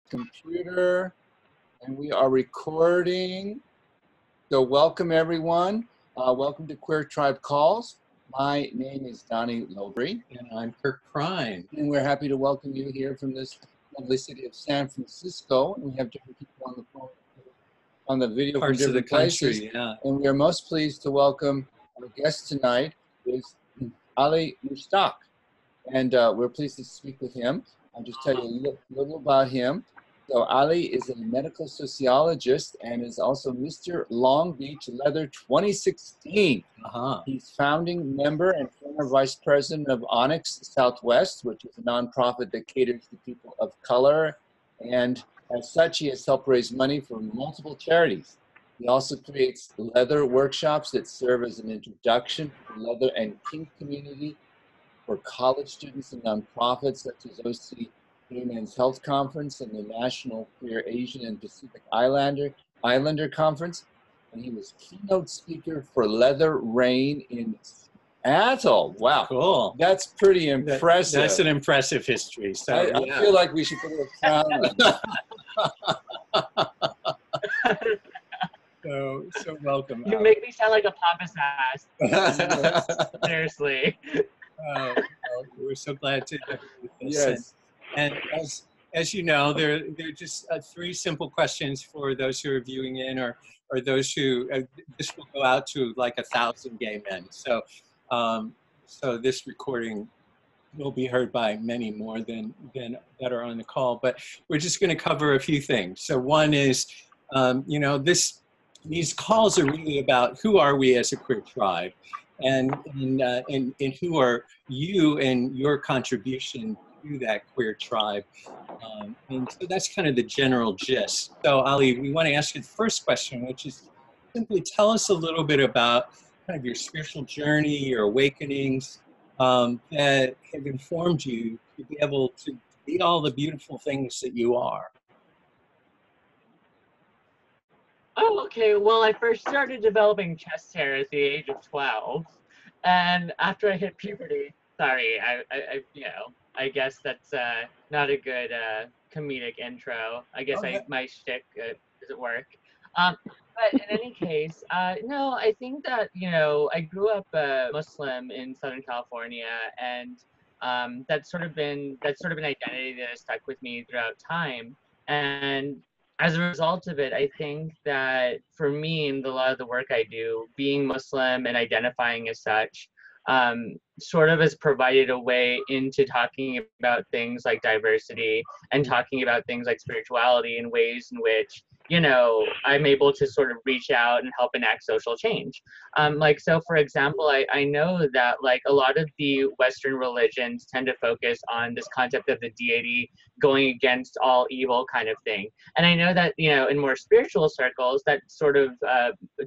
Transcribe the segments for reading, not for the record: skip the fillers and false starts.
computer, and we are recording. So welcome everyone. Welcome to Queer Tribe Calls. My name is Donny Lobree. And I'm Kirk Prine. And we're happy to welcome you here from this lovely city of San Francisco. And we have different people on the phone, on the video Parts from of the different places. country, yeah. And we are most pleased to welcome our guest tonight is Ali Mustaq. And we're pleased to speak with him. I'll just tell you a little about him. So Ali is a medical sociologist and is also Mr. Long Beach Leather 2016. He's founding member and former vice president of Onyx Southwest, which is a nonprofit that caters to people of color. And as such, he has helped raise money for multiple charities. He also creates leather workshops that serve as an introduction to the leather and kink community for college students and nonprofits such as OC Men's Health Conference and the National Queer Asian and Pacific Islander Conference. And he was keynote speaker for Leather Rain in Seattle. Wow. Cool. That's pretty impressive. That's an impressive history. So I feel like we should put a crown on. So welcome. You make me sound like a pompous ass. Seriously. We're so glad to have you with us. Yes. And as you know, there are just three simple questions for those who are viewing in, or those who this will go out to like 1,000 gay men. So so this recording will be heard by many more than that are on the call. But we're just going to cover a few things. So one is, you know, these calls are really about who are we as a queer tribe, and who are you and your contribution to that queer tribe. And so that's kind of the general gist. So Ali, we want to ask you the first question, which is simply tell us a little bit about kind of your spiritual journey, your awakenings that have informed you to be able to be all the beautiful things that you are. Oh, okay. Well, I first started developing chest hair at the age of 12. And after I hit puberty, sorry, I you know, I guess that's not a good comedic intro. I guess my shtick doesn't work. But in any case, no, I think that, you know, I grew up Muslim in Southern California, and that's sort of an identity that has stuck with me throughout time. And as a result of it, I think that for me and a lot of the work I do, being Muslim and identifying as such, sort of has provided a way into talking about things like diversity and talking about things like spirituality in ways in which, you know, I'm able to sort of reach out and help enact social change. Like, so for example, I know that like a lot of the Western religions tend to focus on this concept of the deity going against all evil kind of thing. And I know that, you know, in more spiritual circles, that sort of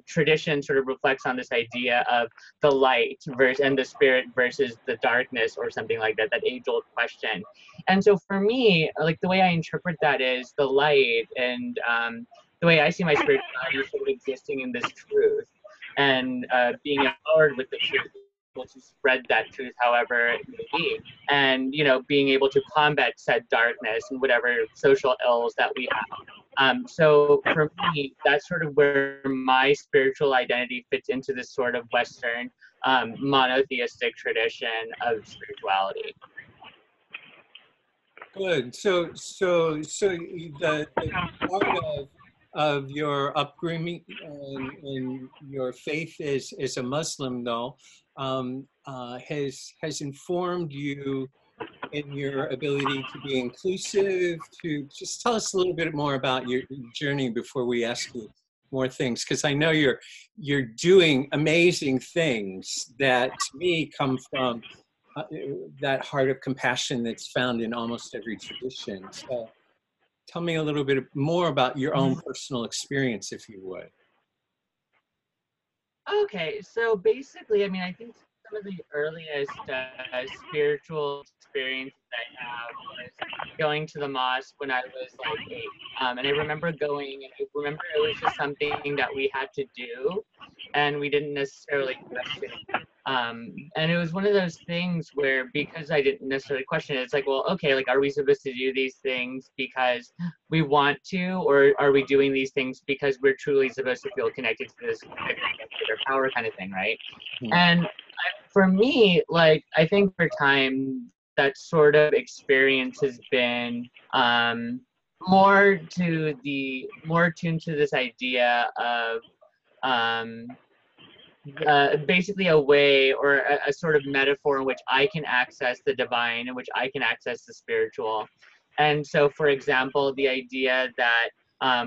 tradition sort of reflects on this idea of the light and the spirit versus the darkness or something like that, that age-old question. And so for me, like the way I interpret that is the light, and the way I see my spirituality is sort of existing in this truth and being empowered with the truth, able to spread that truth however it may be, and, you know, being able to combat said darkness and whatever social ills that we have. So for me, that's sort of where my spiritual identity fits into this sort of Western monotheistic tradition of spirituality. Good. So the part of your upbringing and your faith as a Muslim, though, has informed you in your ability to be inclusive. To just tell us a little bit more about your journey before we ask you more things, because I know you're doing amazing things that to me come from that heart of compassion that's found in almost every tradition. So tell me a little bit more about your own personal experience, if you would. Okay, so basically, I mean, I think some of the earliest spiritual experiences I have was going to the mosque when I was like 8. And I remember going, and I remember it was just something that we had to do. and we didn't necessarily question it. And it was one of those things where, because I didn't necessarily question it, it's like, well, okay, like, are we supposed to do these things because we want to, or are we doing these things because we're truly supposed to feel connected to this greater power kind of thing, right? And for me, like, I think for time, that sort of experience has been more tuned to this idea of basically a way, or a sort of metaphor in which I can access the divine, in which I can access the spiritual. And so, for example, the idea that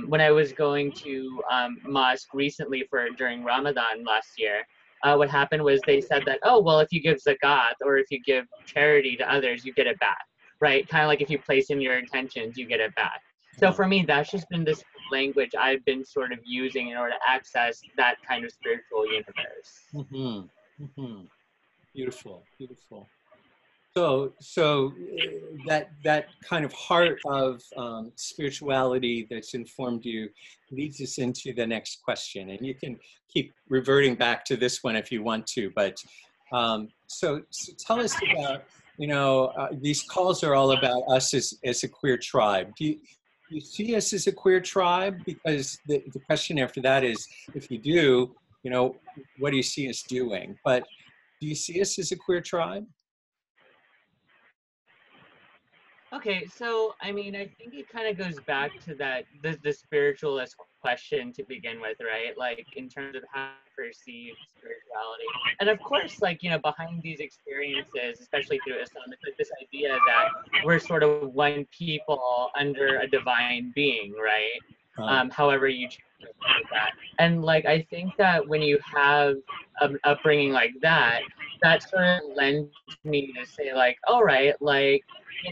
when I was going to mosque recently during Ramadan last year, what happened was they said that, oh, well, if you give zakat or if you give charity to others, you get it back, right? Kind of like if you place in your intentions, you get it back. So for me, that's just been this language I've been sort of using in order to access that kind of spiritual universe. Beautiful, beautiful. So that kind of heart of spirituality that's informed you leads us into the next question, and you can keep reverting back to this one if you want to. But so tell us about, these calls are all about us as a queer tribe. Do you see us as a queer tribe? Because the question after that is, if you do, what do you see us doing? But do you see us as a queer tribe? Okay, so I mean, I think it kind of goes back to that the spiritualist question to begin with, right? Like, in terms of how to perceive spirituality, and of course, like, behind these experiences, especially through Islam, it's like this idea that we're sort of one people under a divine being, right? However you choose to look at that, and like, I think that when you have an upbringing like that, that sort of lends me to say, like, all right, like,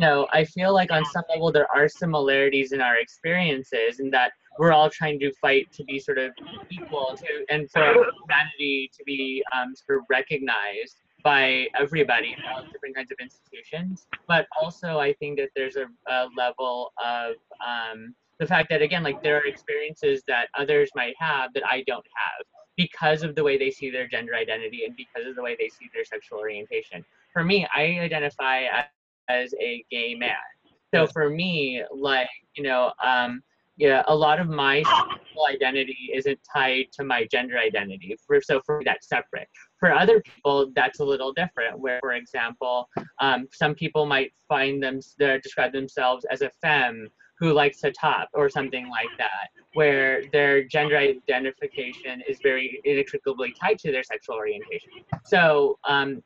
I feel like on some level there are similarities in our experiences, and that we're all trying to fight to be sort of equal to, and for humanity to be sort of recognized by everybody in all different kinds of institutions. But also, I think that there's a level of the fact that, again, like, there are experiences that others might have that I don't have, because of the way they see their gender identity and because of the way they see their sexual orientation. For me, I identify as a gay man. So for me, like, yeah, a lot of my sexual identity isn't tied to my gender identity. So for me, that's separate. For other people, that's a little different, where, for example, some people might describe themselves as a femme who likes to top or something like that, where their gender identification is very inextricably tied to their sexual orientation. So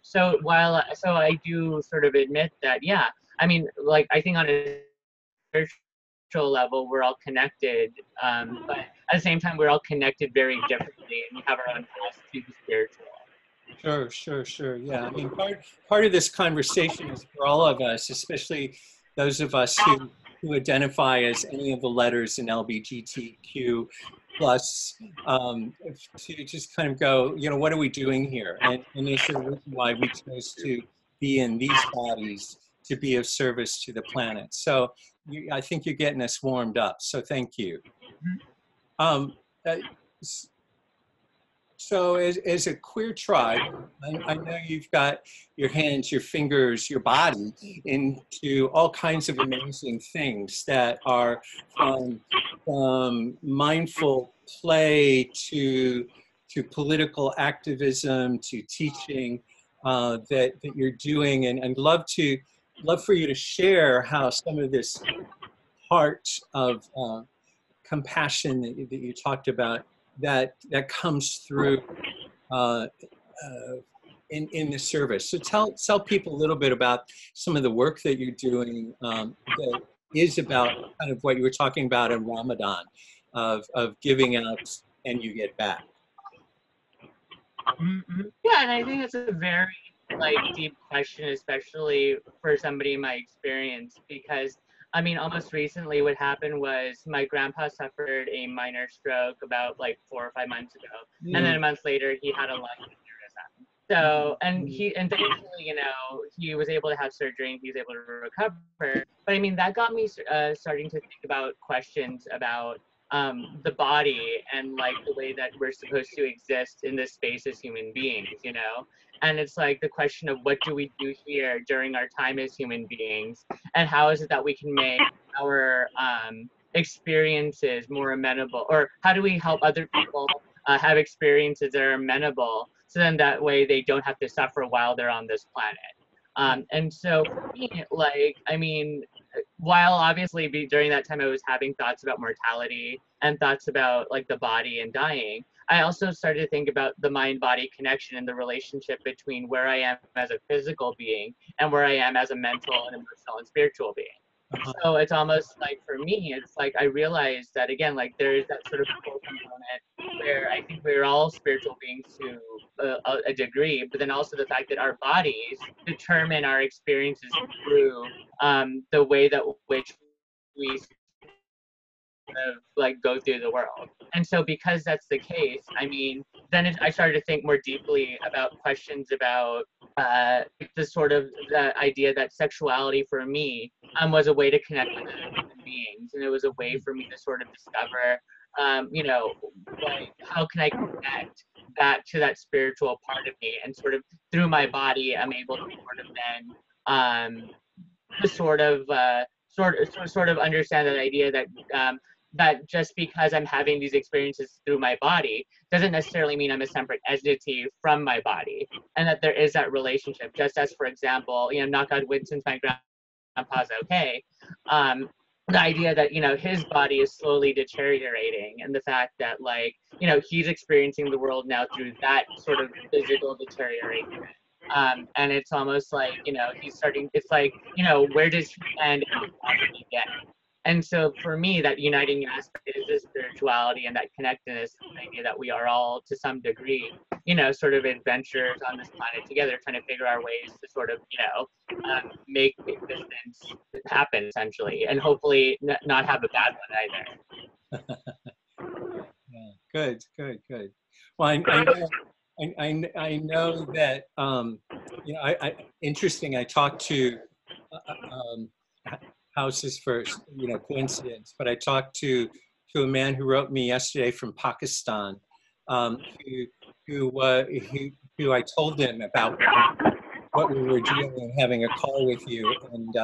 so I do sort of admit that, yeah, I mean, like, I think on a spiritual level we're all connected, but at the same time we're all connected very differently, and we have our own paths to the spiritual. Sure. Yeah, I mean, part of this conversation is for all of us, especially those of us who identify as any of the letters in LGBTQ plus, to just kind of go, what are we doing here? And is there a reason why we chose to be in these bodies to be of service to the planet? So I think you're getting us warmed up. So thank you. So as a queer tribe, I know you've got your hands, your fingers, your body into all kinds of amazing things that are from mindful play to political activism to teaching that you're doing, and I'd love for you to share how some of this heart of compassion that you talked about that comes through in the service. So tell people a little bit about some of the work that you're doing that is about kind of what you were talking about in Ramadan, of giving out and you get back. Yeah, and I think that's a very deep question, especially for somebody in my experience, because I mean, almost recently what happened was my grandpa suffered a minor stroke about 4 or 5 months ago. And then a month later he had a lung aneurysm. So, and thankfully, he was able to have surgery and he was able to recover. But I mean, that got me starting to think about questions about the body and like the way that we're supposed to exist in this space as human beings, you know? And it's like the question of what do we do here during our time as human beings, and how is it that we can make our experiences more amenable, or how do we help other people have experiences that are amenable, so then that way they don't have to suffer while they're on this planet. And so for me, like, I mean, while obviously during that time I was having thoughts about mortality and thoughts about like the body and dying, I also started to think about the mind-body connection and the relationship between where I am as a physical being and where I am as a mental and emotional and spiritual being. So it's almost like, for me, it's like I realized that, again, like there is that sort of core component where I think we're all spiritual beings to a degree, but then also the fact that our bodies determine our experiences through the way that which we of like go through the world. And so because that's the case, I mean, then I started to think more deeply about questions about the sort of the idea that sexuality for me was a way to connect with other human beings, and it was a way for me to sort of discover you know, like how can I connect back to that spiritual part of me, and sort of through my body I'm able to sort of then to sort of understand that idea that that just because I'm having these experiences through my body doesn't necessarily mean I'm a separate entity from my body, and that there is that relationship. Just as, for example, you know, knock on wood, since my grandpa's okay, the idea that, you know, his body is slowly deteriorating, and the fact that, like, you know, he's experiencing the world now through that sort of physical deterioration. And it's almost like, you know, he's starting, it's like, you know, where does he end and how does he begin? And so for me, that uniting aspect is the spirituality and that connectedness, the idea that we are all, to some degree, you know, sort of adventurers on this planet together, trying to figure our ways to sort of, you know, make existence happen, essentially, and hopefully not have a bad one either. Yeah, good, good, good. Well, I know that, you know, interesting, I talked to, houses first, you know, coincidence, but I talked to a man who wrote me yesterday from Pakistan, who I told him about what we were doing, having a call with you, and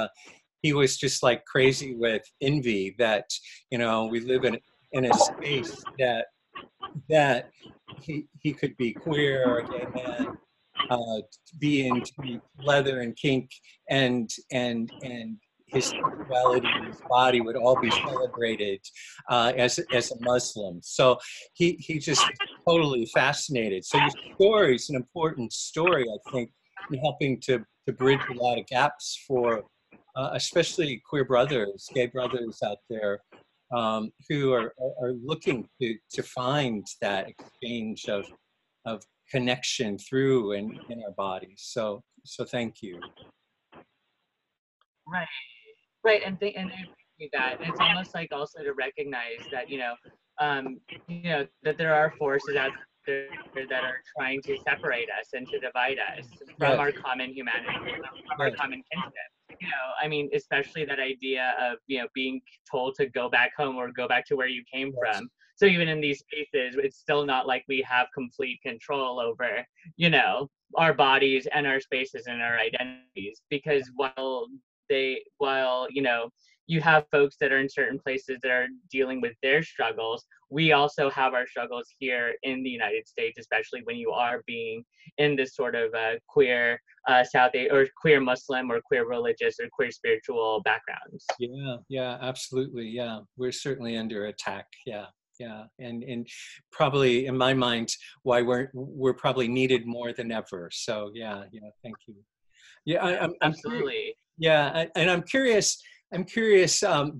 he was just like crazy with envy that, you know, we live in a space that he could be queer or a gay man, be into leather and kink, and his sexuality and his body would all be celebrated as a Muslim. So he just totally fascinated. So your story is an important story, I think, in helping to bridge a lot of gaps for especially queer brothers, gay brothers out there, who are looking to find that exchange of connection through in our bodies. So thank you. Right, and I appreciate that. And it's almost like also to recognize that, you know, that there are forces out there that are trying to separate us and to divide us from our common humanity, from our common kinship. You know, I mean, especially that idea of, you know, being told to go back home or go back to where you came from. So even in these spaces, it's still not like we have complete control over, you know, our bodies and our spaces and our identities, because while you know, you have folks that are in certain places that are dealing with their struggles, we also have our struggles here in the United States, especially when you are being in this sort of queer or queer Muslim or queer religious or queer spiritual backgrounds. Yeah, absolutely. Yeah, we're certainly under attack. Yeah, and probably in my mind, why we're probably needed more than ever. So yeah, thank you. Yeah, I'm absolutely. Yeah, and I'm curious,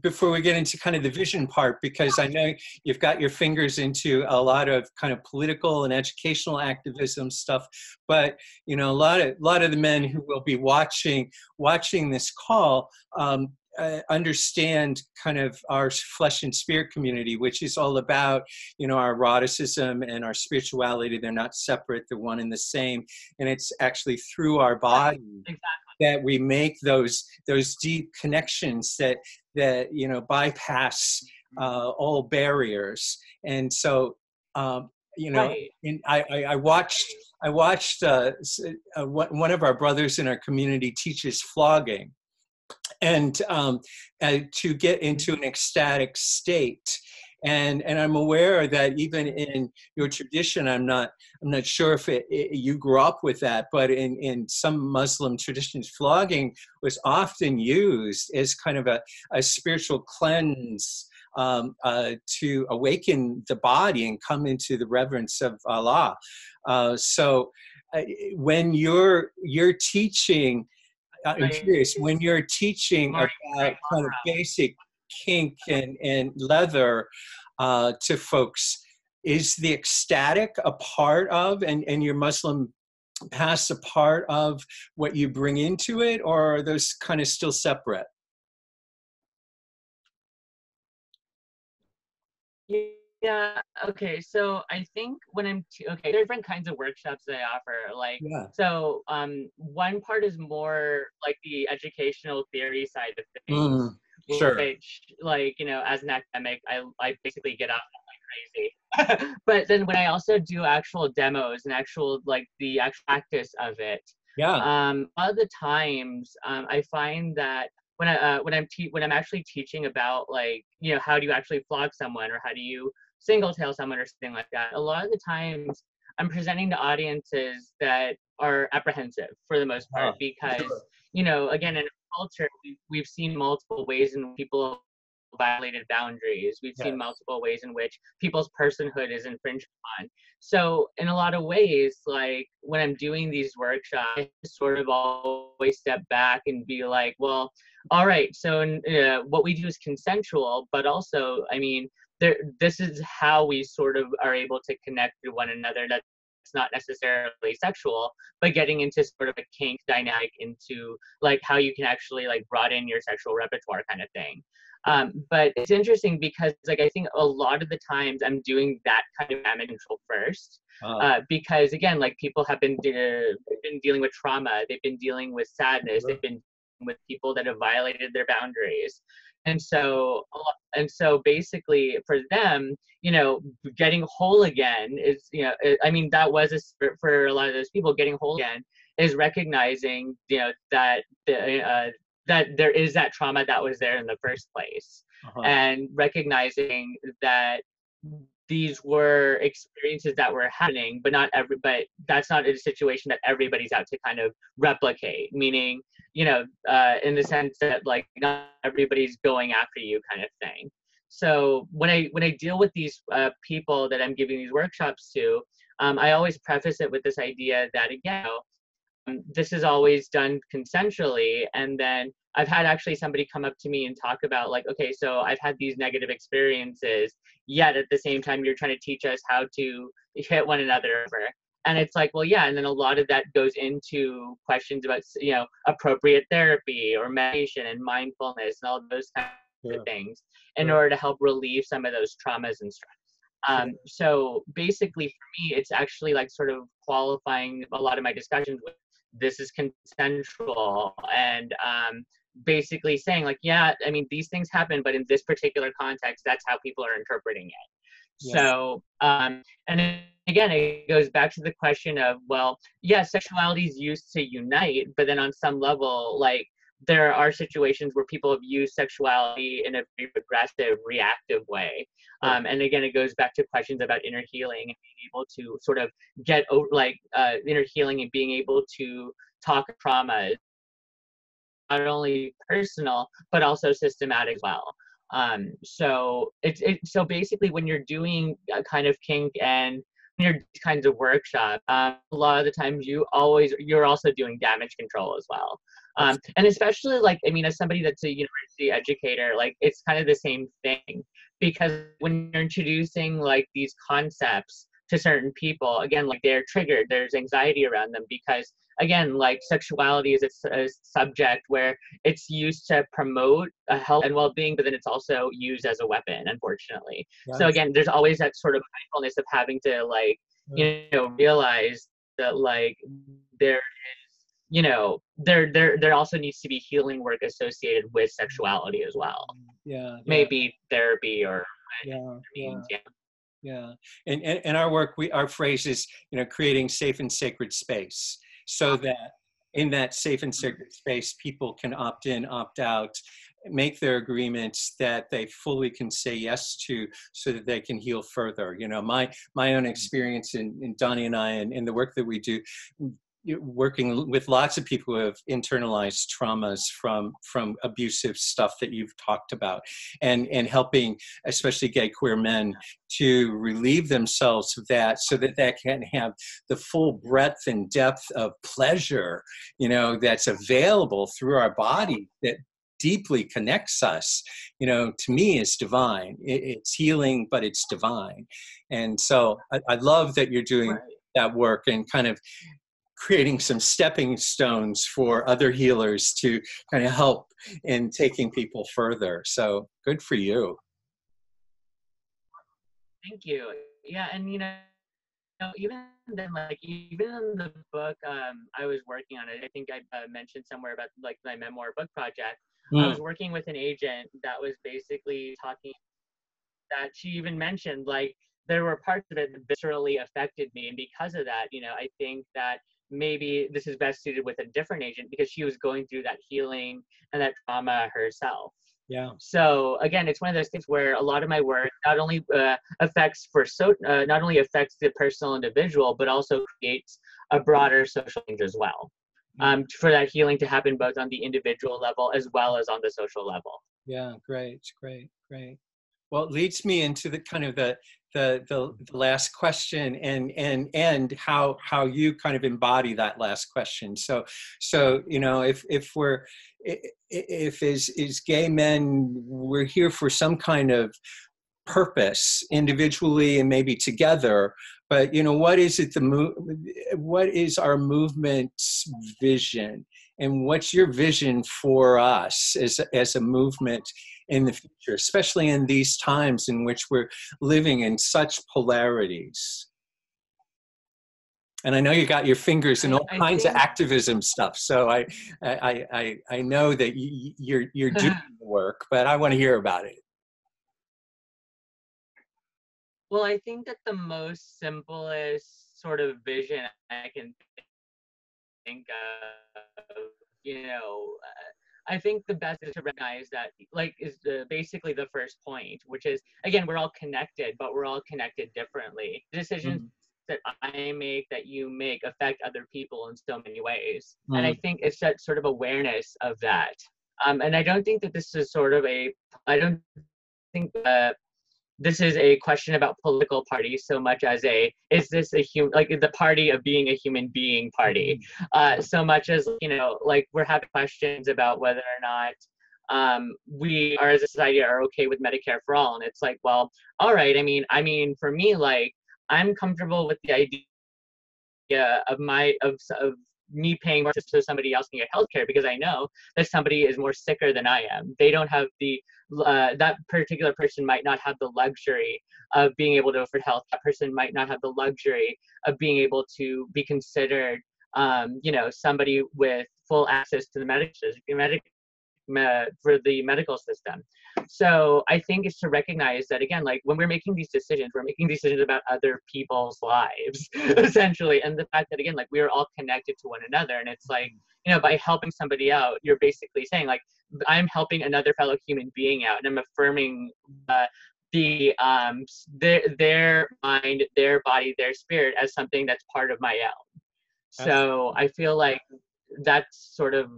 before we get into kind of the vision part, because I know you've got your fingers into a lot of kind of political and educational activism stuff, but, you know, a lot of the men who will be watching this call understand kind of our flesh and spirit community, which is all about, you know, our eroticism and our spirituality. They're not separate, they're one and the same. And it's actually through our body that we make those deep connections that you know, bypass all barriers. And so, you know, Right. I watched one of our brothers in our community teaches flogging, and to get into an ecstatic state. And I'm aware that even in your tradition, I'm not sure if you grew up with that, but in some Muslim traditions, flogging was often used as kind of a spiritual cleanse, to awaken the body and come into the reverence of Allah. So when you're teaching, I'm curious, when you're teaching about kind of basic kink and leather to folks, is the ecstatic a part of, and your Muslim past a part of what you bring into it, or are those kind of still separate? Yeah, okay. So I think when okay, there are different kinds of workshops that I offer. Like, Yeah. so one part is more like the educational theory side of things, Sure. which, like, you know, as an academic, I basically get off like crazy. But then when I also do actual demos and actual, like, the actual practice of it, Yeah. a lot of the times, I find that when I'm actually teaching about, like, you know, how do you actually flog someone, or how do you single tail someone, or something like that, a lot of the times I'm presenting to audiences that are apprehensive for the most part, because, you know, again, in our culture, we've seen multiple ways in which people violated boundaries. We've seen multiple ways in which people's personhood is infringed upon. So in a lot of ways, like, when I'm doing these workshops, I sort of always step back and be like, well, all right, so what we do is consensual, but also, I mean, this is how we sort of are able to connect with one another. That's not necessarily sexual, but getting into sort of a kink dynamic, into like how you can actually like broaden your sexual repertoire, kind of thing. But it's interesting because, like, I think a lot of the times I'm doing that kind of damage control first, because, again, like, people have been dealing with trauma, they've been dealing with sadness, they've been with people that have violated their boundaries. And so basically for them, you know, getting whole again is, you know, I mean, that was for a lot of those people, getting whole again is recognizing, you know, that that there is that trauma that was there in the first place, and recognizing that these were experiences that were happening, but that's not a situation that everybody's out to kind of replicate, meaning, you know, in the sense that, like, not everybody's going after you, kind of thing. So when I deal with these people that I'm giving these workshops to, I always preface it with this idea that, again, this is always done consensually. And then I've had actually somebody come up to me and talk about, like, okay, so I've had these negative experiences, yet at the same time you're trying to teach us how to hit one another over. And it's like, well, yeah. And then a lot of that goes into questions about, you know, appropriate therapy or meditation and mindfulness and all those kinds of things in order to help relieve some of those traumas and stress. So basically for me, it's actually like sort of qualifying a lot of my discussions with, this is consensual, and basically saying, like, yeah, I mean, these things happen, but in this particular context, that's how people are interpreting it. So, and again, it goes back to the question of, well, yeah, sexuality is used to unite, but then on some level, like, there are situations where people have used sexuality in a very aggressive, reactive way. And again, it goes back to questions about inner healing and being able to sort of get over, like, inner healing and being able to talk trauma, not only personal, but also systematic as well. So so basically when you're doing a kind of kink and your kinds of workshop, a lot of the times you're also doing damage control as well. And especially, like, I mean, as somebody that's a university educator, like, it's kind of the same thing, because when you're introducing like these concepts to certain people, again, like, they're triggered, there's anxiety around them, because again, like, sexuality is a subject where it's used to promote health and well-being, but then it's also used as a weapon, unfortunately. So again, there's always that sort of mindfulness of having to, like, you know, realize that, like, there is, you know, there also needs to be healing work associated with sexuality as well. Yeah. maybe therapy or Yeah. means. Yeah. Yeah. And our work, our phrase is, creating safe and sacred space, so that in that safe and sacred space, people can opt in, opt out, make their agreements that they fully can say yes to, so that they can heal further. My own experience in Donny and I, and in the work that we do, working with lots of people who have internalized traumas from abusive stuff that you've talked about, and helping especially gay queer men to relieve themselves of that, so that they can have the full breadth and depth of pleasure, that's available through our body, that deeply connects us, to me is divine. It's healing, but it's divine. And so I love that you're doing that work, and kind of creating some stepping stones for other healers to kind of help in taking people further. So good for you. Thank you. Yeah, and even then, like, even in the book I was working on it, I think I mentioned somewhere about like my memoir book project. I was working with an agent that was basically talking, that she even mentioned, like, there were parts of it that viscerally affected me, and because of that, I think that maybe this is best suited with a different agent, because she was going through that healing and that trauma herself. Yeah. So again, it's one of those things where a lot of my work not only affects the personal individual, but also creates a broader social change as well. For that healing to happen both on the individual level as well as on the social level. Yeah, great. Well, it leads me into the kind of the last question, and how you kind of embody that last question. So if as gay men, we're here for some kind of purpose, individually and maybe together, but what is it, what is our movement's vision, and what's your vision for us as a movement in the future, especially in these times in which we're living in such polarities? And I know you got your fingers in all kinds of activism stuff, so I know that you're doing the work, but I want to hear about it. Well, I think that the most simplest sort of vision I can think of, I think the best is to recognize that, like, is basically the first point, which is, again, we're all connected, but we're all connected differently. Decisions that I make, that you make, affect other people in so many ways. And I think it's that sort of awareness of that. And I don't think that this is this is a question about political parties so much as is this the party of being a human being party, so much as, like, we're having questions about whether or not we are as a society are okay with Medicare for all. And it's like, well, all right, I mean for me, like, I'm comfortable with the idea of me paying more so somebody else can get healthcare, because I know that somebody is more sicker than I am. They don't have that particular person might not have the luxury of being able to afford health. That person might not have the luxury of being able to be considered, somebody with full access to the medical system. So I think it's to recognize that, again, like, when we're making these decisions, we're making decisions about other people's lives, essentially. And the fact that, again, like, we are all connected to one another. And it's like, by helping somebody out, you're basically saying, like, I'm helping another fellow human being out, and I'm affirming their mind, their body, their spirit as something that's part of my own. So I feel like that's sort of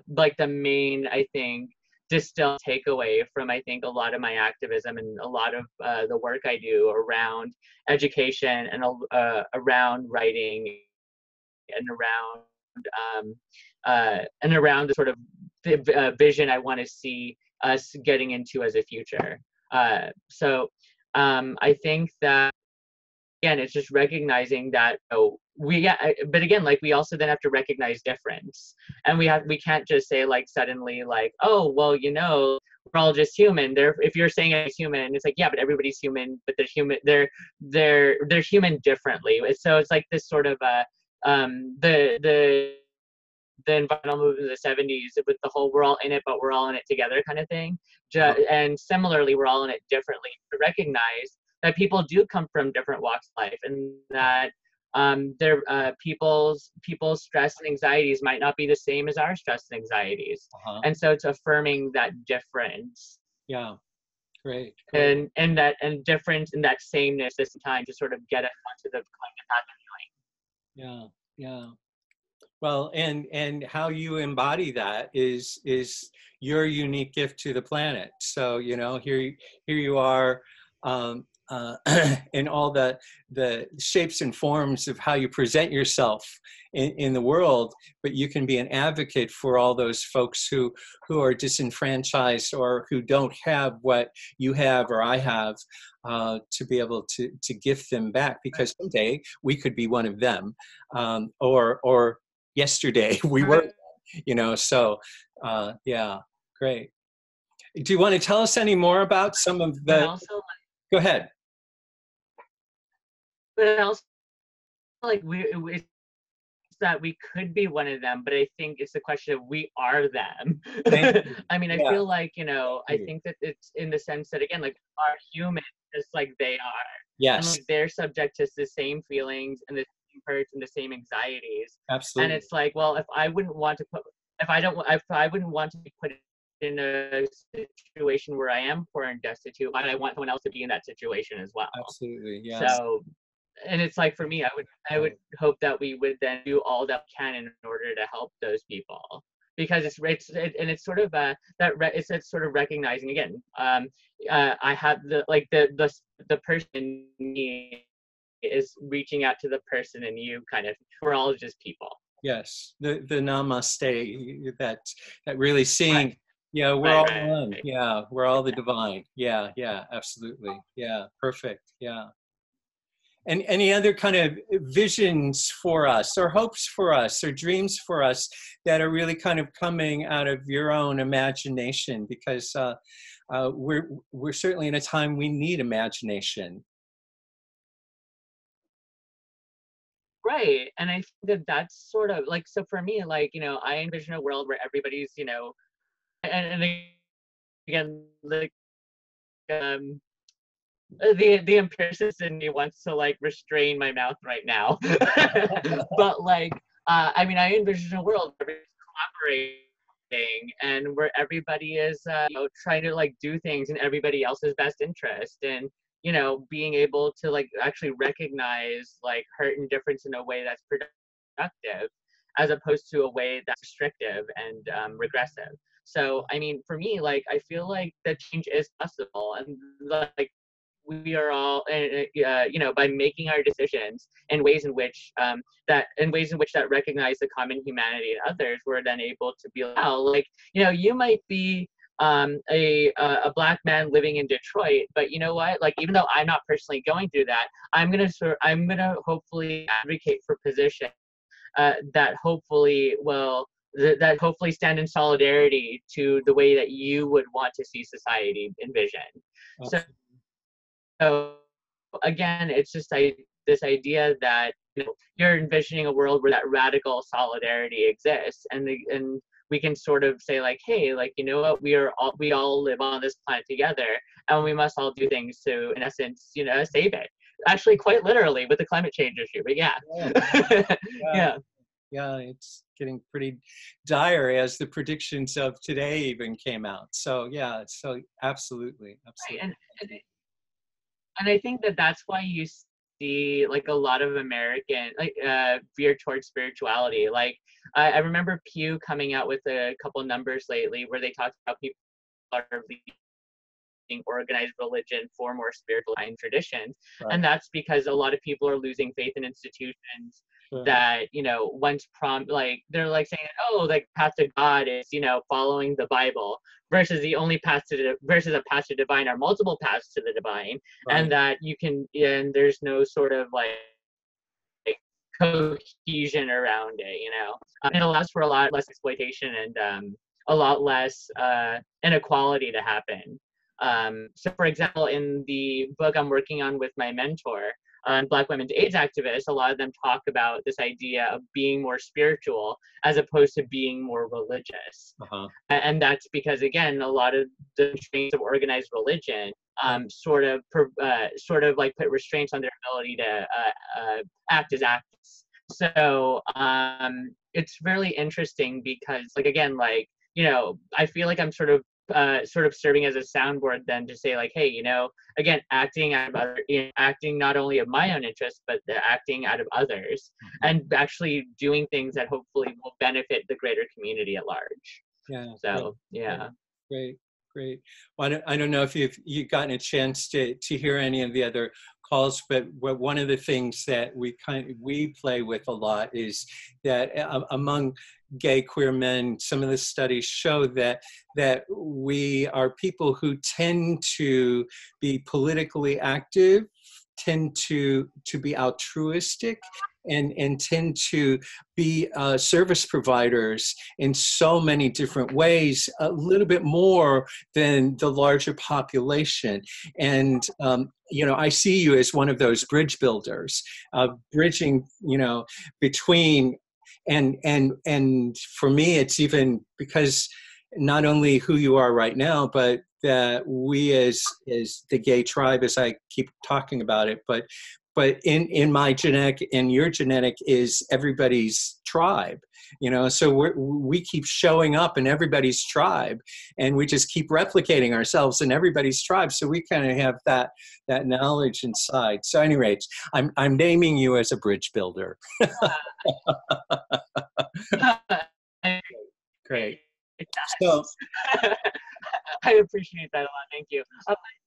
like the main, I think, distilled takeaway from, I think, a lot of my activism and a lot of the work I do around education and around writing and around the sort of vision I want to see us getting into as a future. So I think that, again, it's just recognizing that but again, like, we also then have to recognize difference, and we can't just say, like, suddenly, like, oh, well, we're all just human. If you're saying it's human, it's like, yeah, but everybody's human, but they're human differently. So it's like this sort of the the environmental movement of the 70s with the whole "we're all in it, but we're all in it together" kind of thing. And similarly, we're all in it differently, to recognize that people do come from different walks of life, and that people's stress and anxieties might not be the same as our stress and anxieties. And so it's affirming that difference. Yeah. Great. And difference and that sameness this time to sort of get us onto the path of healing. Yeah. Well, and how you embody that is your unique gift to the planet. So, you know, here you are, in all the shapes and forms of how you present yourself in the world, but you can be an advocate for all those folks who are disenfranchised or who don't have what you have or I have, to be able to gift them back, because someday we could be one of them, or yesterday we were, you know. So yeah, great. Do you want to tell us any more about some of the? Go ahead. But also, like, it's that we could be one of them, but I think it's the question of we are them. I mean, I feel like, you know, I think that it's in the sense that, again, like, are human just like they are. Yes. And like, they're subject to the same feelings and the same hurts and the same anxieties. Absolutely. And it's like, well, if I wouldn't want to be put in a situation where I am poor and destitute, I want someone else to be in that situation as well. Absolutely. Yeah. So, and it's like, for me, I would hope that we would then do all that we can in order to help those people, because it's sort of it's sort of recognizing, again, I have the person in me is reaching out to the person in you, kind of. We're all just people. Yes, the namaste, that really seeing. Right. Yeah, we're all one. Yeah, we're all the divine. Yeah, absolutely. Yeah, perfect. Yeah. And any other kind of visions for us, or hopes for us, or dreams for us that are really kind of coming out of your own imagination? Because we're certainly in a time we need imagination. Right. And I think that's sort of like, so for me, like, you know, I envision a world where everybody's, you know, and again, like, the empiricist in me wants to like restrain my mouth right now. But like, I mean, I envision a world where everybody's cooperating and where everybody is, you know, trying to like do things in everybody else's best interest, and, you know, being able to like actually recognize like hurt and difference in a way that's productive, as opposed to a way that's restrictive and regressive. So, I mean, for me, like, I feel like that change is possible, and like, we are all, you know, by making our decisions in ways in which that recognize the common humanity in others, we're then able to be like, oh, like, you know, you might be a black man living in Detroit, but you know what? Like, even though I'm not personally going through that, I'm gonna hopefully advocate for positions that hopefully stand in solidarity to the way that you would want to see society envisioned. Okay. So again, it's just this idea that, you know, you're envisioning a world where that radical solidarity exists, and we can sort of say like, hey, like, you know what, we all live on this planet together, and we must all do things to, in essence, you know, save it. Actually, quite literally with the climate change issue, but yeah. Yeah, it's getting pretty dire as the predictions of today even came out. So yeah, so absolutely. Right. And I think that's why you see like a lot of American veer towards spirituality. Like I remember Pew coming out with a couple numbers lately where they talked about people are leaving organized religion for more spiritual traditions, right. And that's because a lot of people are losing faith in institutions. Sure. That, you know, once like they're like saying, oh, like path to God is, you know, following the Bible, versus the only path to versus a path to divine are multiple paths to the divine, right. And that you can, and there's no sort of like cohesion around it, you know. It allows for a lot less exploitation and a lot less inequality to happen. So for example, in the book I'm working on with my mentor, Black women's AIDS activists, a lot of them talk about this idea of being more spiritual as opposed to being more religious. And that's because, again, a lot of the constraints of organized religion sort of like put restraints on their ability to act as activists. So it's really interesting because, like, again, like, you know, I feel like I'm sort of serving as a soundboard then to say, like, hey, you know, again, acting out of other, you know, acting not only of my own interests, but the acting out of others, and actually doing things that hopefully will benefit the greater community at large. Yeah. So yeah. Great. Well, I don't know if you've gotten a chance to hear any of the other calls, but one of the things that we play with a lot is that among gay queer men, some of the studies show that we are people who tend to be politically active, tend to be altruistic, and tend to be service providers in so many different ways, a little bit more than the larger population. And, you know, I see you as one of those bridge builders, bridging, you know, between, and for me, it's even because not only who you are right now, but that we as the gay tribe, as I keep talking about it, but in my genetic and your genetic is everybody's tribe, you know, so we keep showing up in everybody's tribe, and we just keep replicating ourselves in everybody's tribe. So we kind of have that knowledge inside. So at any rate, I'm naming you as a bridge builder. Great. So I appreciate that a lot. Thank you.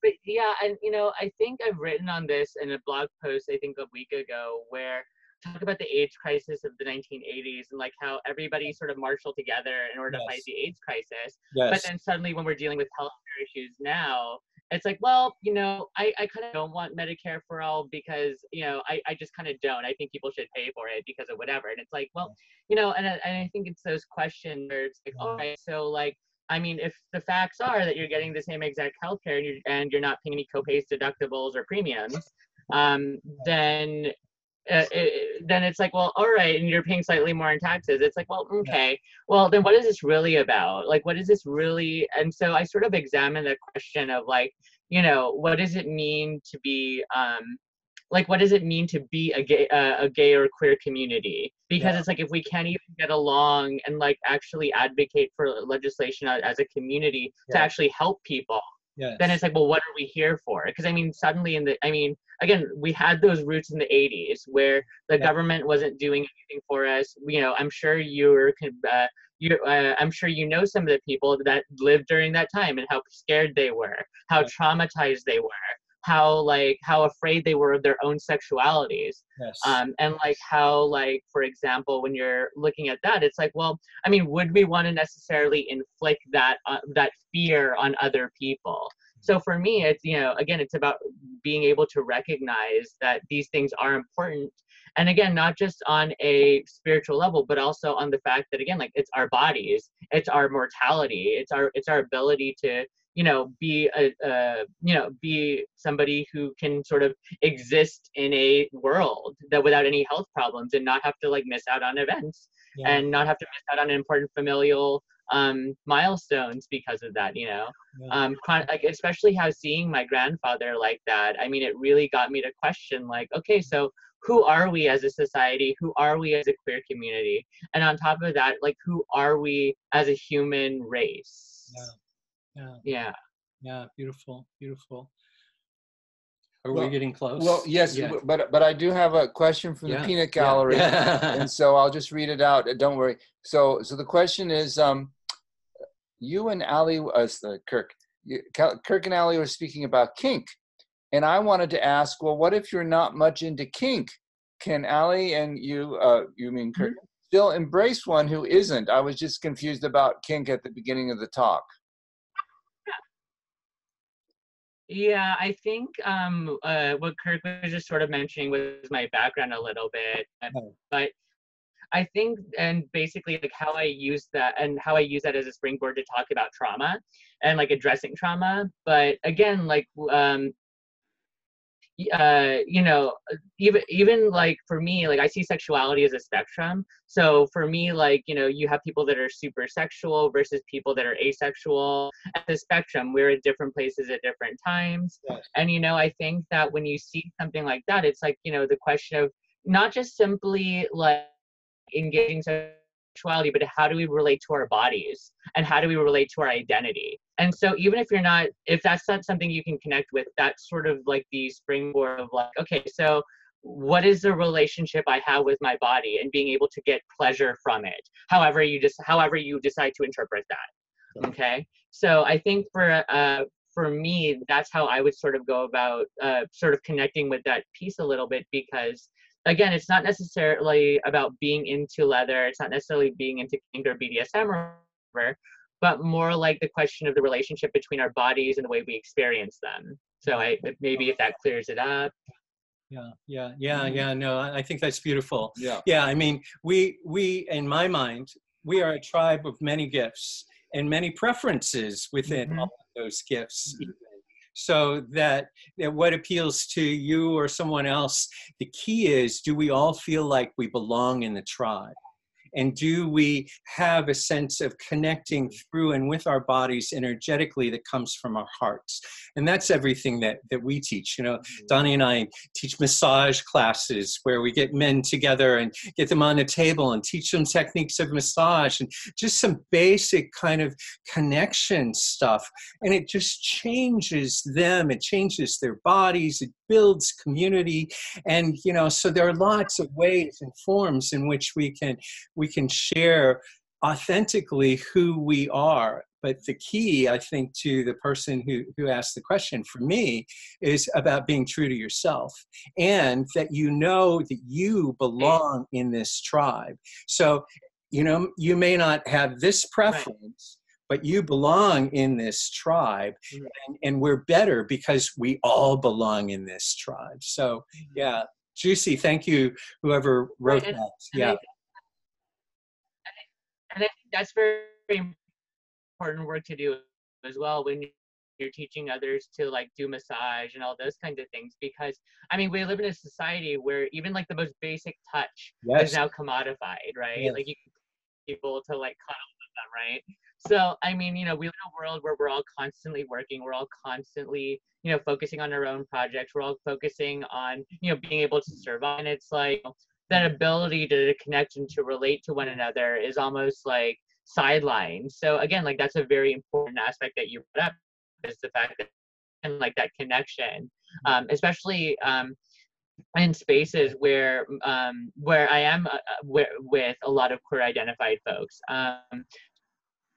But yeah, and you know, I think I've written on this in a blog post, I think a week ago, where talk about the AIDS crisis of the 1980s and like how everybody sort of marshaled together in order to fight the AIDS crisis. But then suddenly when we're dealing with healthcare issues now, it's like, well, you know, I kind of don't want Medicare for all because, you know, I just kind of don't. I think people should pay for it because of whatever. And it's like, well, you know, and I think it's those questions where it's like, all right, so like, I mean, if the facts are that you're getting the same exact healthcare and you're not paying any copays, deductibles, or premiums, then it's like, well, all right, and you're paying slightly more in taxes. It's like, well, okay, well, then what is this really about? Like, what is this really? And so I sort of examined the question of like, you know, what does it mean to be like, what does it mean to be a gay or queer community? Because it's like, if we can't even get along and like actually advocate for legislation as a community to actually help people, then it's like, well, what are we here for? Because I mean, suddenly again, we had those roots in the 80s where the government wasn't doing anything for us. You know, I'm sure I'm sure you know some of the people that lived during that time and how scared they were, how traumatized they were, how afraid they were of their own sexualities. And like how, like, for example, when you're looking at that, it's like, well, I mean, would we want to necessarily inflict that fear on other people? So for me, it's, you know, again, it's about being able to recognize that these things are important. And again, not just on a spiritual level, but also on the fact that, again, like, it's our bodies, it's our mortality, it's our ability to, you know, be be somebody who can sort of exist in a world that without any health problems and not have to like miss out on events and not have to miss out on important familial milestones because of that, you know. Like, especially how seeing my grandfather like that, I mean, it really got me to question, like, okay, so who are we as a society? Who are we as a queer community? And on top of that, like, who are we as a human race? Yeah. Beautiful. Are we getting close? Well, yes, but I do have a question from the peanut gallery, and so I'll just read it out. Don't worry. So the question is, you and Ali, Kirk and Ali were speaking about kink, and I wanted to ask, well, what if you're not much into kink? Can Ali and you mean Kirk, still embrace one who isn't? I was just confused about kink at the beginning of the talk. Yeah, I think what Kirk was just sort of mentioning was my background a little bit, but I think, and basically like how I use that as a springboard to talk about trauma and like addressing trauma. But again, like you know, even like for me, like I see sexuality as a spectrum. So for me, like, you know, you have people that are super sexual versus people that are asexual. At the spectrum, we're at different places at different times. Yes. And, you know, I think that when you see something like that, it's like, you know, the question of not just simply like engaging sexuality, but how do we relate to our bodies and how do we relate to our identity? And so even if that's not something you can connect with, that's sort of like the springboard of like, okay, so what is the relationship I have with my body and being able to get pleasure from it, however you decide to interpret that. Okay. So I think for me, that's how I would sort of go about sort of connecting with that piece a little bit, because again, it's not necessarily about being into leather. It's not necessarily being into kink or BDSM or whatever, but more like the question of the relationship between our bodies and the way we experience them. So maybe if that clears it up. Yeah. No, I think that's beautiful. Yeah. Yeah. I mean, we, in my mind, we are a tribe of many gifts and many preferences within all of those gifts. So that what appeals to you or someone else, the key is, do we all feel like we belong in the tribe? And do we have a sense of connecting through and with our bodies energetically that comes from our hearts? And that's everything that we teach. You know, Donny and I teach massage classes where we get men together and get them on a table and teach them techniques of massage and just some basic kind of connection stuff. And it just changes them. It changes their bodies. It builds community. And, you know, so there are lots of ways and forms in which we can share authentically who we are. But the key, I think, to the person who asked the question, for me, is about being true to yourself and that you know that you belong in this tribe. So, you know, you may not have this preference, but you belong in this tribe, and we're better because we all belong in this tribe. So, yeah, juicy. Thank you, whoever wrote that. Yeah. And I think that's very important work to do as well when you're teaching others to like do massage and all those kinds of things, because I mean, we live in a society where even like the most basic touch is now commodified, right? Like you can people to like cuddle with them, right? So I mean, you know, we live in a world where we're all constantly working, we're all constantly, you know, focusing on our own projects, we're all focusing on, you know, being able to survive. And it's like that ability to connect and to relate to one another is almost like sidelined. So again, like that's a very important aspect that you brought up, is the fact that, and like that connection, especially in spaces where I am with a lot of queer identified folks.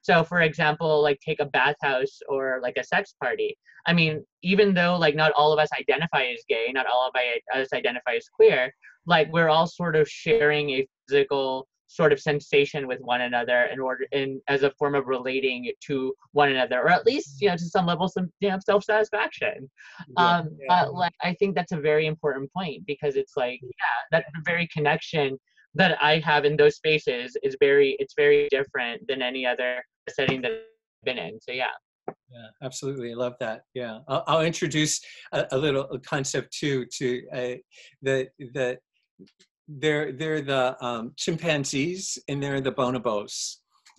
So for example, like take a bathhouse or like a sex party. I mean, even though like not all of us identify as gay, not all of us identify as queer, like we're all sort of sharing a physical sort of sensation with one another in as a form of relating to one another, or at least, you know, to some level, some, you know, self-satisfaction. But like I think that's a very important point, because it's like, that very connection that I have in those spaces is very different than any other setting that I've been in. So yeah, absolutely. I love that. Yeah, I'll introduce a little concept too, to they're the chimpanzees, and they're the bonobos.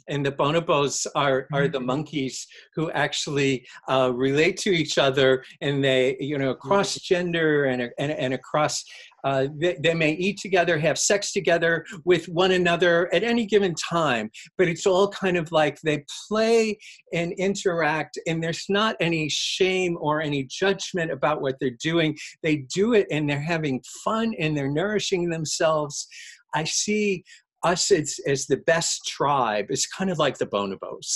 And the bonobos are the monkeys who actually relate to each other, and they, you know, cross gender and across. They may eat together, have sex together with one another at any given time, but it's all kind of like they play and interact, and there's not any shame or any judgment about what they're doing. They do it, and they're having fun, and they're nourishing themselves. I see us as the best tribe. It's kind of like the bonobos,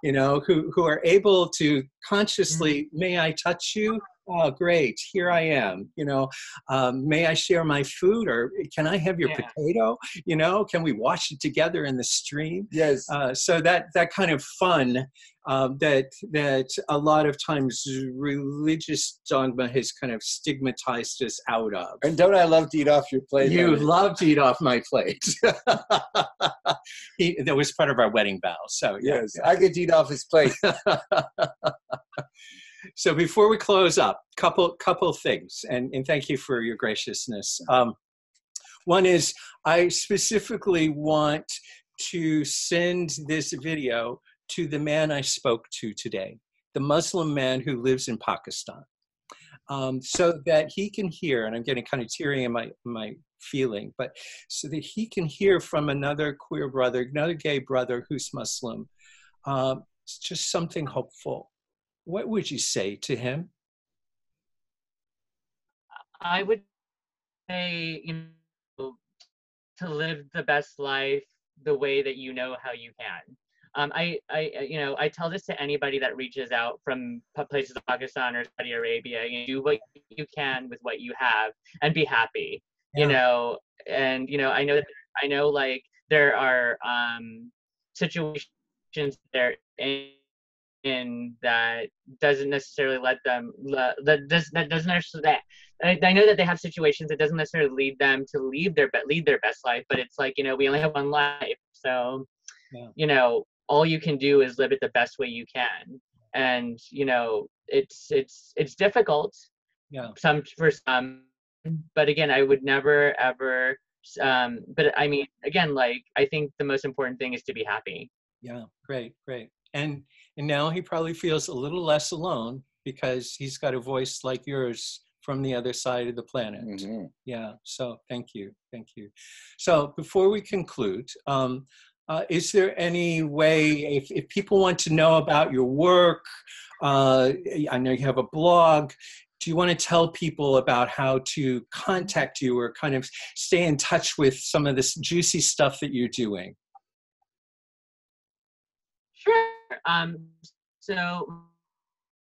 you know, who are able to consciously, may I touch you? Oh, great. Here I am. You know, may I share my food, or can I have your potato? You know, can we wash it together in the stream? Yes. So that kind of fun that a lot of times religious dogma has kind of stigmatized us out of. And don't I love to eat off your plate? You love to eat off my plate. That was part of our wedding vows. So yes, I get to eat off his plate. So before we close up, couple things, and thank you for your graciousness. One is I specifically want to send this video to the man I spoke to today, the Muslim man who lives in Pakistan, so that he can hear, and I'm getting kind of teary in my feeling, but so that he can hear from another queer brother, another gay brother who's Muslim, it's just something hopeful. What would you say to him? I would say, to live the best life the way that you know how you can. I tell this to anybody that reaches out from places like Pakistan or Saudi Arabia. Do what you can with what you have and be happy. Yeah. And I know like there are situations they're in that doesn't necessarily let them that doesn't necessarily. I know that they have situations that doesn't necessarily lead them to lead their best life, but it's like, we only have one life, so all you can do is live it the best way you can. And it's difficult, for some, but again, I would never ever but I mean, again, like, I think the most important thing is to be happy. Yeah, great. And now he probably feels a little less alone because he's got a voice like yours from the other side of the planet. Mm-hmm. Yeah, so thank you. So before we conclude, is there any way, if people want to know about your work, I know you have a blog, do you want to tell people about how to contact you or kind of stay in touch with some of this juicy stuff that you're doing? Sure. So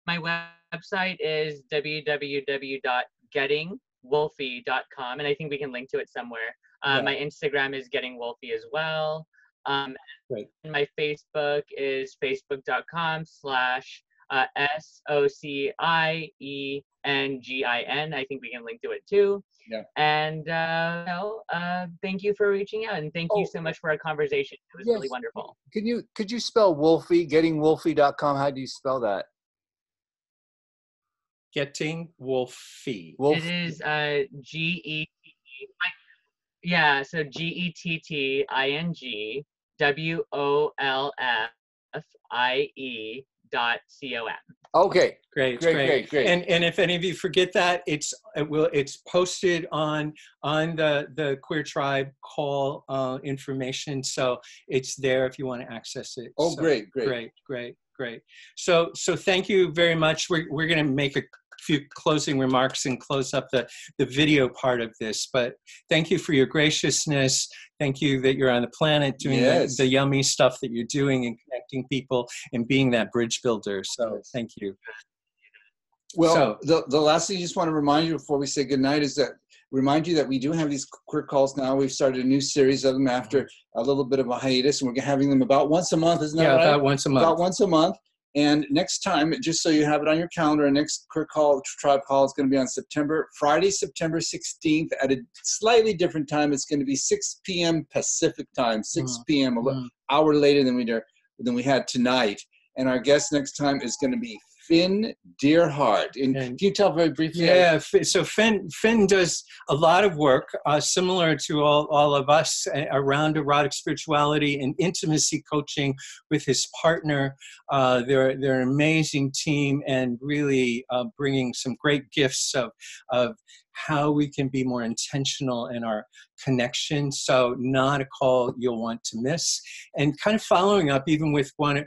my website is www.gettingwolfie.com, and I think we can link to it somewhere. My Instagram is Getting Wolfie as well. Right. And my Facebook is SOCIENGIN. I think we can link to it too. Yeah. And thank you for reaching out, and thank you so much for our conversation. It was really wonderful. Could you spell Wolfie? GettingWolfie.com. How do you spell that? Getting Wolfie. It is GETT. Yeah, so GETTINGWOLFIE.com. Okay. Great. And if any of you forget that, it's posted on the Queer Tribe call information, so it's there if you want to access it. Oh, so, great. So thank you very much. We're going to make a few closing remarks and close up the video part of this, but thank you for your graciousness. Thank you that you're on the planet doing the yummy stuff that you're doing and connecting people and being that bridge builder. So thank you. Well, the last thing I just want to remind you before we say goodnight is that remind you that we do have these queer calls now. We've started a new series of them after a little bit of a hiatus, and we're having them about once a month, isn't that right? Yeah, about once a month. About once a month. And next time, just so you have it on your calendar, our next Queer Tribe call is going to be on Friday, September 16th at a slightly different time. It's going to be 6 p.m. Pacific time, 6 p.m., an hour later than we had tonight. And our guest next time is going to be Finn Deerhart. And can you tell very briefly? Yeah, so Finn does a lot of work similar to all of us around erotic spirituality and intimacy coaching with his partner. They're an amazing team and really bringing some great gifts of how we can be more intentional in our connection. So not a call you'll want to miss. And kind of following up even with one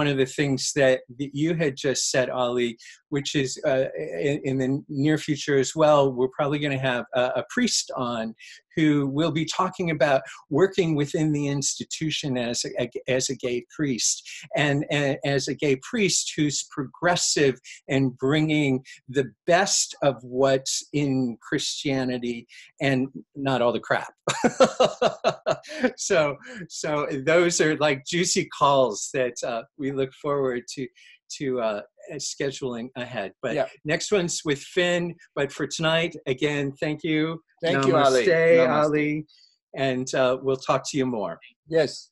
of the things that you had just said, Ali, which is in the near future as well, we're probably going to have a priest on who will be talking about working within the institution as a gay priest, and as a gay priest who's progressive and bringing the best of what's in Christianity and not all the crap. So those are like juicy calls that we look forward to scheduling ahead. But next one's with Finn. But for tonight, again, thank you. Thank you, Ali. Namaste, Ali. And we'll talk to you more. Yes.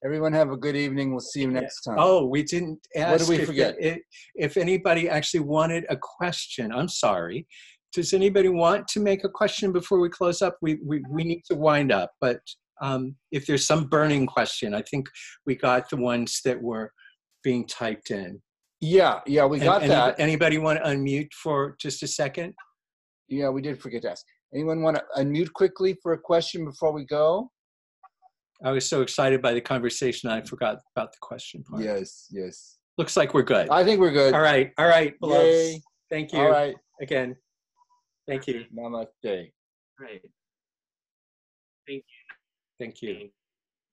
Everyone have a good evening. We'll see you next time. Oh, we didn't ask. What did we forget? If anybody actually wanted a question, I'm sorry. Does anybody want to make a question before we close up? We need to wind up, but if there's some burning question, I think we got the ones that were being typed in. Yeah, we got that. Anybody want to unmute for just a second? Yeah, we did forget to ask. Anyone want to unmute quickly for a question before we go? I was so excited by the conversation, I forgot about the question part. Yes. Looks like we're good. I think we're good. All right, beloveds. Yay. Thank you. All right. Again, thank you. Namaste. Right. Thank you. Thank you. Thank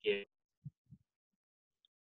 you.